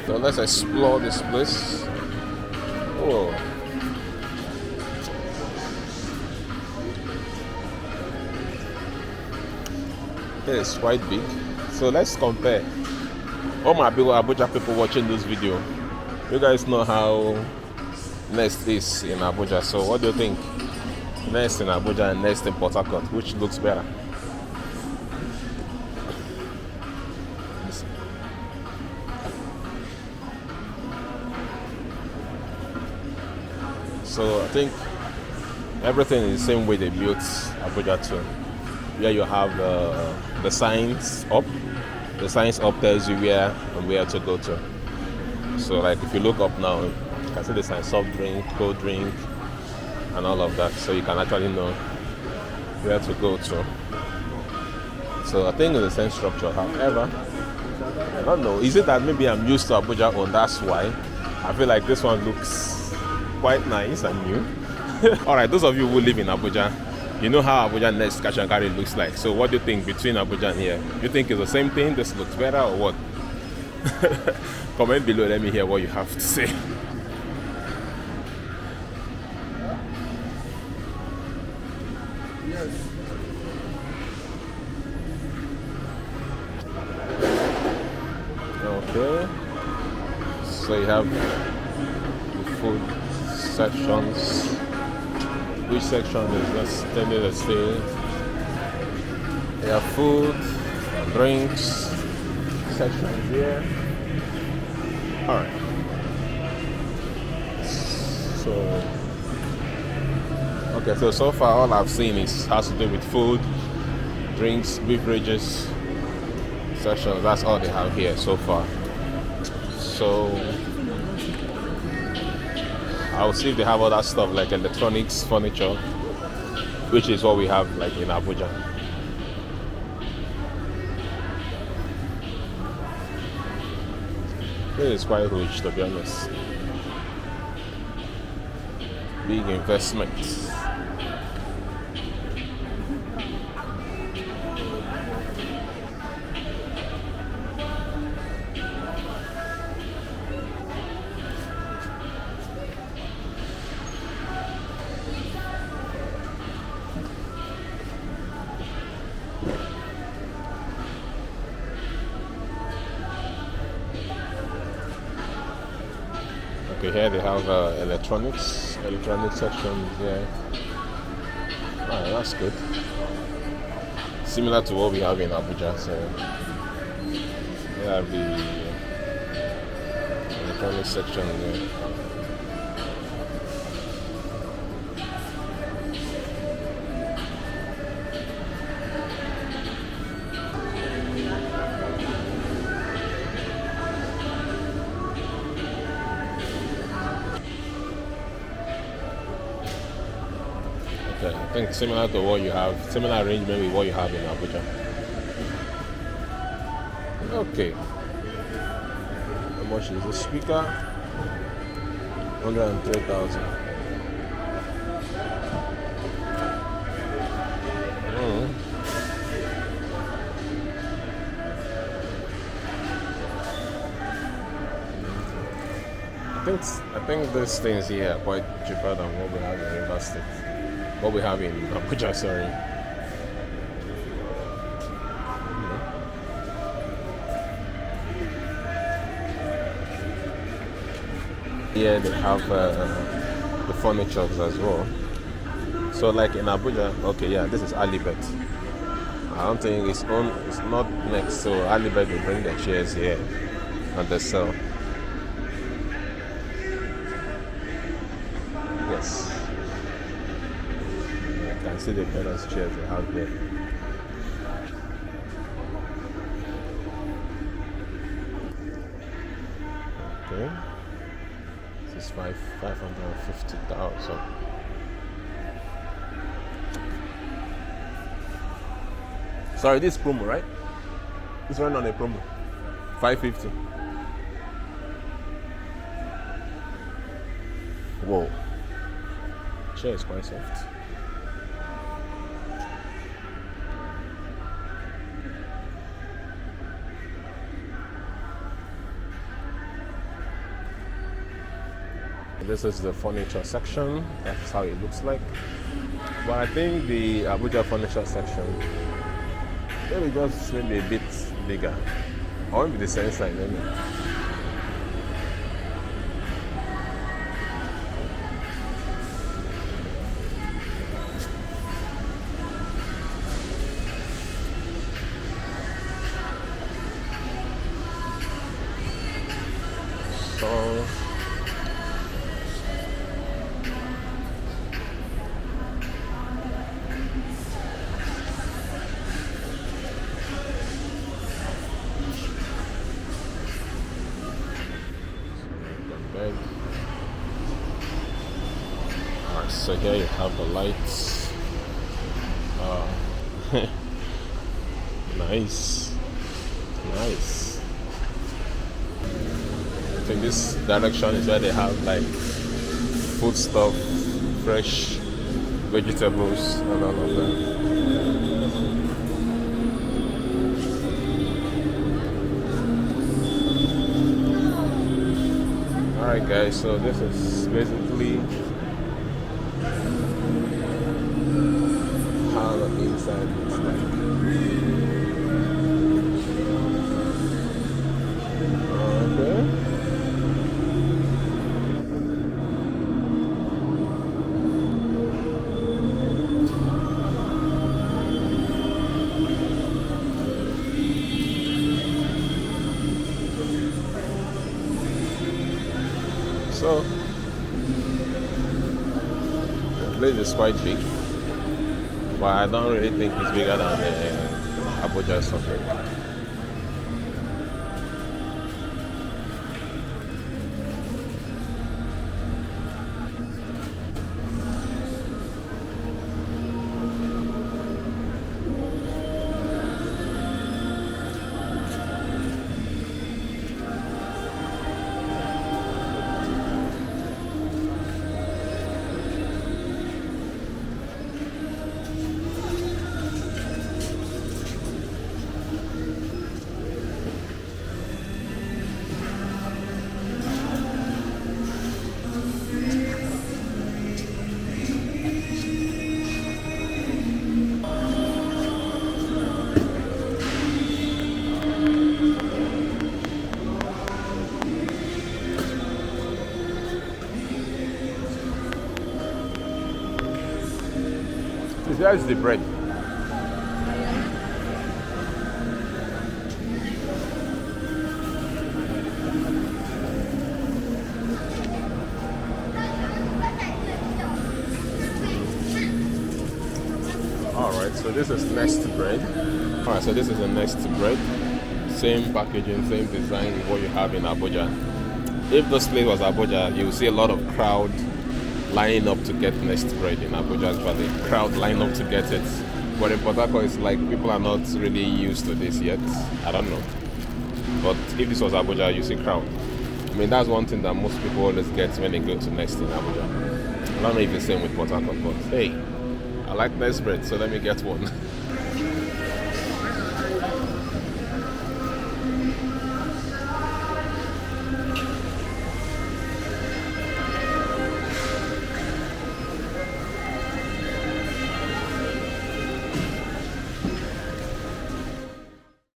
So let's explore this place. Oh. It's quite big. So let's compare. All my Abuja people watching this video, you guys know how Next is in Abuja. So what do you think? Next in Abuja and Next in Port Harcourt, which looks better? So I think everything is the same way they built Abuja too. Where you have the signs up. The signs up tells you where to go to. So like if you look up now, you can see the sign soft drink, cold drink, and all of that. So you can actually know where to go to. So I think it's the same structure. However, I don't know. Is it that maybe I'm used to Abuja and that's why I feel like this one looks quite nice and new. Alright, those of you who live in Abuja, you know how Abuja Next Cash and Carry looks like. So what do you think between Abuja and here? You think it's the same thing? This looks better or what? Comment below, let me hear what you have to say. Yes. Okay. So you have the food sections. Which section is just tended to say? You have food, drinks, sections here. Alright. So far all I've seen has to do with food, drinks, beverages, sections. That's all they have here so far. So I'll see if they have other stuff like electronics, furniture, which is what we have like in Abuja. It is quite rich, to be honest. Big investment. Okay, here they have electronic section here. Alright, that's good. Similar to what we have in Abuja. So we have the electronic section here. I think similar to what you have, similar arrangement with what you have in Abuja. Okay. How much is the speaker? 103,000. I think these things here are quite cheaper than what we have in Rivers State. What we have in Abuja, sorry. Here they have the furnitures as well. So like in Abuja, okay, yeah, this is Alibet. I don't think it's not Next, so Alibet will bring their chairs here and they sell. Yes. I can see the balance chairs they have there. Okay. This is 550,000. Sorry, this is promo, right? This running on a promo. 550. Whoa. Chair is quite soft. This is the furniture section. That's how it looks like. But I think the Abuja furniture section maybe a bit bigger. Or maybe the same size, maybe. So alright, so here you have the lights. Nice. I think this direction is where they have like food stuff, fresh vegetables and all of that. Alright guys, so this is basically how the inside looks like. Okay. So the place is quite big, but I don't really think it's bigger than Abuja or something. There is the bread. Alright, so this is Next bread. Alright, so this is the Next bread. Same packaging, same design with what you have in Abuja. If this place was Abuja, you will see a lot of crowd lining up to get Next bread in Abuja. Actually, crowd line up to get it. But in Port Harcourt, it's like people are not really used to this yet. I don't know. But if this was Abuja, you see crowd. I mean, that's one thing that most people always get when they go to Next in Abuja. I don't know if it's the same with Port Harcourt, but hey, I like Next bread, so let me get one.